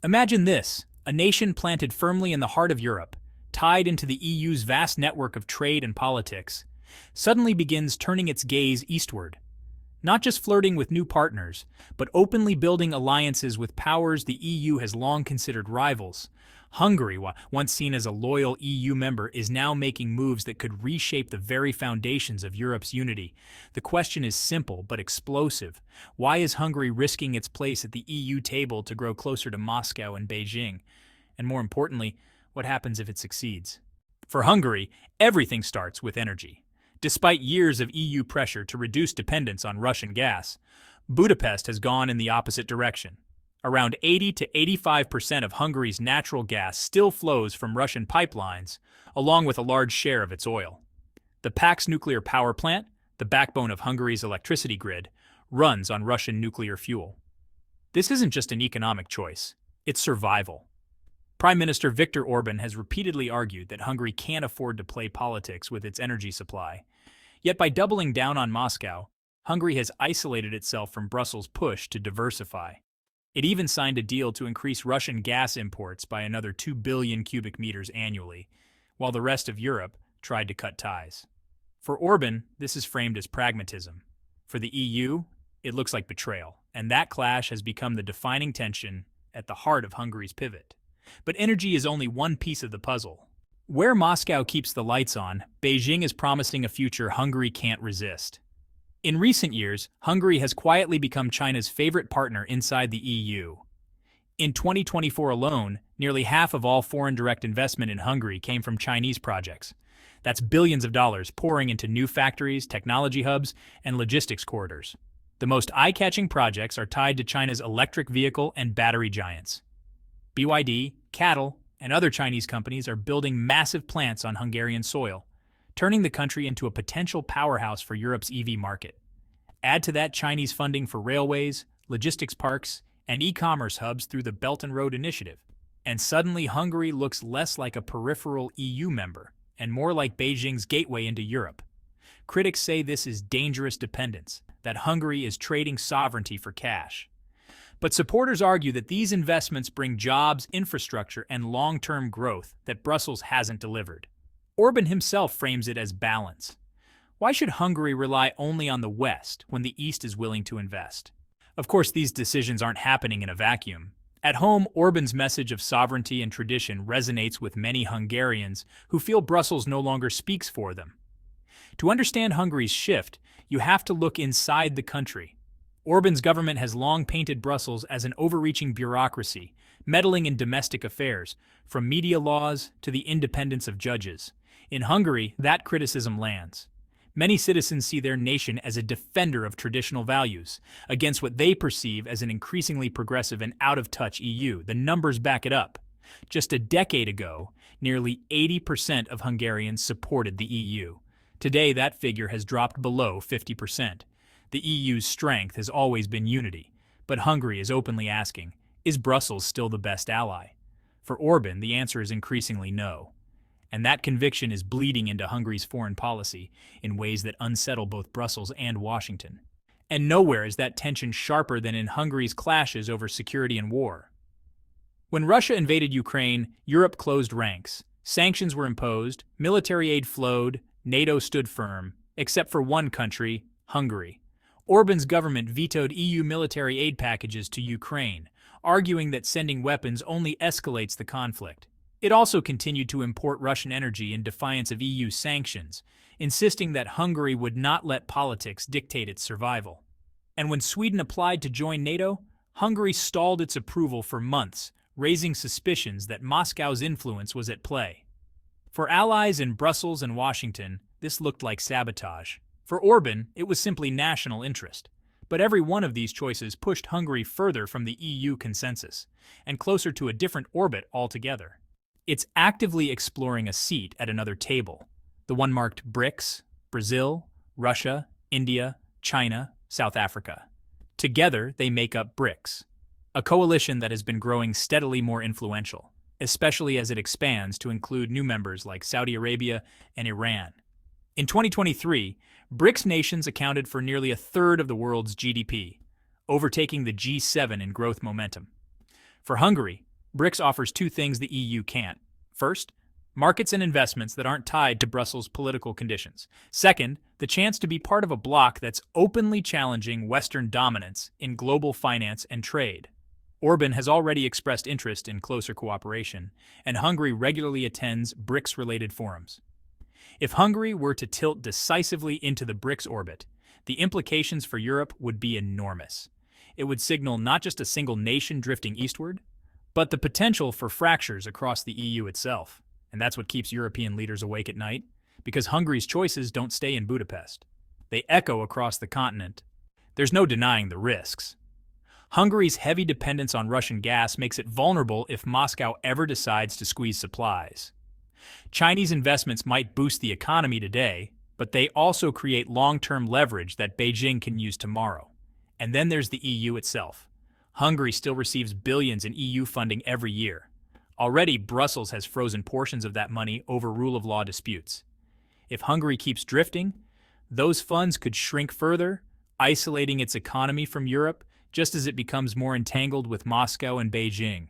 Imagine this, a nation planted firmly in the heart of Europe, tied into the EU's vast network of trade and politics, suddenly begins turning its gaze eastward. Not just flirting with new partners, but openly building alliances with powers the EU has long considered rivals. Hungary, once seen as a loyal EU member, is now making moves that could reshape the very foundations of Europe's unity. The question is simple but explosive. Why is Hungary risking its place at the EU table to grow closer to Moscow and Beijing? And more importantly, what happens if it succeeds? For Hungary, everything starts with energy. Despite years of EU pressure to reduce dependence on Russian gas, Budapest has gone in the opposite direction. Around 80 to 85% of Hungary's natural gas still flows from Russian pipelines, along with a large share of its oil. The Paks nuclear power plant, the backbone of Hungary's electricity grid, runs on Russian nuclear fuel. This isn't just an economic choice, it's survival. Prime Minister Viktor Orban has repeatedly argued that Hungary can't afford to play politics with its energy supply. Yet by doubling down on Moscow, Hungary has isolated itself from Brussels' push to diversify. It even signed a deal to increase Russian gas imports by another 2 billion cubic meters annually, while the rest of Europe tried to cut ties. For Orban, this is framed as pragmatism. For the EU, it looks like betrayal, and that clash has become the defining tension at the heart of Hungary's pivot. But energy is only one piece of the puzzle. Where Moscow keeps the lights on, Beijing is promising a future Hungary can't resist. In recent years, Hungary has quietly become China's favorite partner inside the EU. In 2024 alone, nearly half of all foreign direct investment in Hungary came from Chinese projects. That's billions of dollars pouring into new factories, technology hubs, and logistics corridors. The most eye-catching projects are tied to China's electric vehicle and battery giants. BYD, CATL, and other Chinese companies are building massive plants on Hungarian soil, turning the country into a potential powerhouse for Europe's EV market. Add to that Chinese funding for railways, logistics parks, and e-commerce hubs through the Belt and Road Initiative, and suddenly Hungary looks less like a peripheral EU member and more like Beijing's gateway into Europe. Critics say this is dangerous dependence, that Hungary is trading sovereignty for cash. But supporters argue that these investments bring jobs, infrastructure, and long-term growth that Brussels hasn't delivered. Orban himself frames it as balance. Why should Hungary rely only on the West when the East is willing to invest? Of course, these decisions aren't happening in a vacuum. At home, Orban's message of sovereignty and tradition resonates with many Hungarians who feel Brussels no longer speaks for them. To understand Hungary's shift, you have to look inside the country. Orban's government has long painted Brussels as an overreaching bureaucracy, meddling in domestic affairs, from media laws to the independence of judges. In Hungary, that criticism lands. Many citizens see their nation as a defender of traditional values, against what they perceive as an increasingly progressive and out-of-touch EU. The numbers back it up. Just a decade ago, nearly 80% of Hungarians supported the EU. Today, that figure has dropped below 50%. The EU's strength has always been unity, but Hungary is openly asking, is Brussels still the best ally? For Orban, the answer is increasingly no. And that conviction is bleeding into Hungary's foreign policy in ways that unsettle both Brussels and Washington. And nowhere is that tension sharper than in Hungary's clashes over security and war. When Russia invaded Ukraine, Europe closed ranks. Sanctions were imposed, military aid flowed, NATO stood firm, except for one country, Hungary. Orban's government vetoed EU military aid packages to Ukraine, arguing that sending weapons only escalates the conflict. It also continued to import Russian energy in defiance of EU sanctions, insisting that Hungary would not let politics dictate its survival. And when Sweden applied to join NATO, Hungary stalled its approval for months, raising suspicions that Moscow's influence was at play. For allies in Brussels and Washington, this looked like sabotage. For Orban, it was simply national interest. But every one of these choices pushed Hungary further from the EU consensus, and closer to a different orbit altogether. It's actively exploring a seat at another table, the one marked BRICS, Brazil, Russia, India, China, South Africa. Together, they make up BRICS, a coalition that has been growing steadily more influential, especially as it expands to include new members like Saudi Arabia and Iran. In 2023, BRICS nations accounted for nearly a third of the world's GDP, overtaking the G7 in growth momentum. For Hungary, BRICS offers two things the EU can't. First, markets and investments that aren't tied to Brussels' political conditions. Second, the chance to be part of a bloc that's openly challenging Western dominance in global finance and trade. Orban has already expressed interest in closer cooperation, and Hungary regularly attends BRICS-related forums. If Hungary were to tilt decisively into the BRICS orbit, the implications for Europe would be enormous. It would signal not just a single nation drifting eastward, but the potential for fractures across the EU itself. And that's what keeps European leaders awake at night, because Hungary's choices don't stay in Budapest. They echo across the continent. There's no denying the risks. Hungary's heavy dependence on Russian gas makes it vulnerable if Moscow ever decides to squeeze supplies. Chinese investments might boost the economy today, but they also create long-term leverage that Beijing can use tomorrow. And then there's the EU itself. Hungary still receives billions in EU funding every year. Already, Brussels has frozen portions of that money over rule of law disputes. If Hungary keeps drifting, those funds could shrink further, isolating its economy from Europe just as it becomes more entangled with Moscow and Beijing.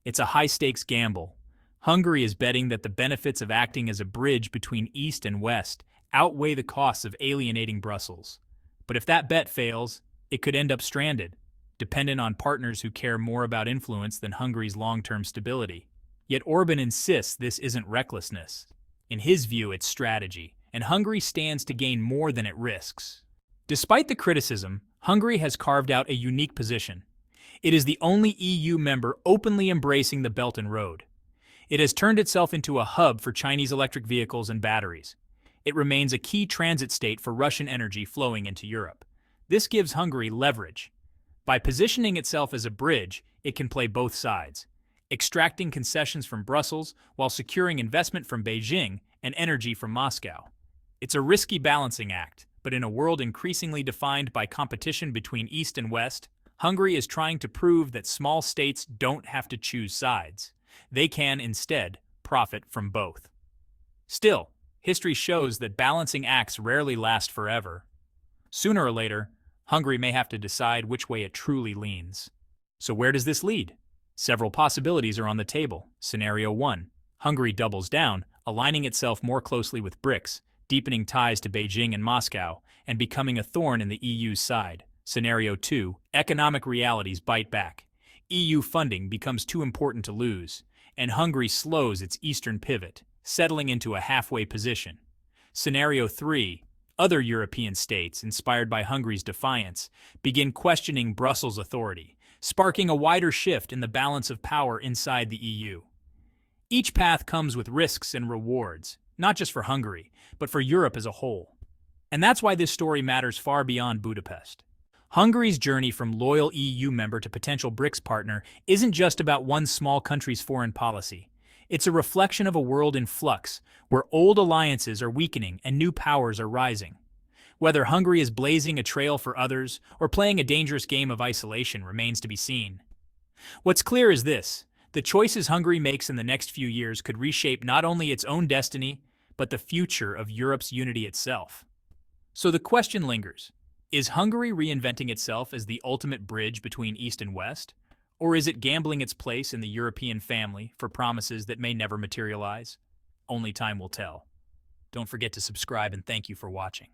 It's a high-stakes gamble. Hungary is betting that the benefits of acting as a bridge between East and West outweigh the costs of alienating Brussels. But if that bet fails, it could end up stranded, dependent on partners who care more about influence than Hungary's long-term stability. Yet Orban insists this isn't recklessness. In his view, it's strategy, and Hungary stands to gain more than it risks. Despite the criticism, Hungary has carved out a unique position. It is the only EU member openly embracing the Belt and Road. It has turned itself into a hub for Chinese electric vehicles and batteries. It remains a key transit state for Russian energy flowing into Europe. This gives Hungary leverage. By positioning itself as a bridge, it can play both sides, extracting concessions from Brussels while securing investment from Beijing and energy from Moscow. It's a risky balancing act, but in a world increasingly defined by competition between East and West, Hungary is trying to prove that small states don't have to choose sides. They can, instead, profit from both. Still, history shows that balancing acts rarely last forever. Sooner or later, Hungary may have to decide which way it truly leans. So where does this lead? Several possibilities are on the table. Scenario 1. Hungary doubles down, aligning itself more closely with BRICS, deepening ties to Beijing and Moscow, and becoming a thorn in the EU's side. Scenario 2. Economic realities bite back. EU funding becomes too important to lose, and Hungary slows its eastern pivot, settling into a halfway position. Scenario 3. Other European states, inspired by Hungary's defiance, begin questioning Brussels' authority, sparking a wider shift in the balance of power inside the EU. Each path comes with risks and rewards, not just for Hungary, but for Europe as a whole. And that's why this story matters far beyond Budapest. Hungary's journey from loyal EU member to potential BRICS partner isn't just about one small country's foreign policy. It's a reflection of a world in flux, where old alliances are weakening and new powers are rising. Whether Hungary is blazing a trail for others or playing a dangerous game of isolation remains to be seen. What's clear is this: the choices Hungary makes in the next few years could reshape not only its own destiny, but the future of Europe's unity itself. So the question lingers: is Hungary reinventing itself as the ultimate bridge between East and West? Or is it gambling its place in the European family for promises that may never materialize? Only time will tell. Don't forget to subscribe, and thank you for watching.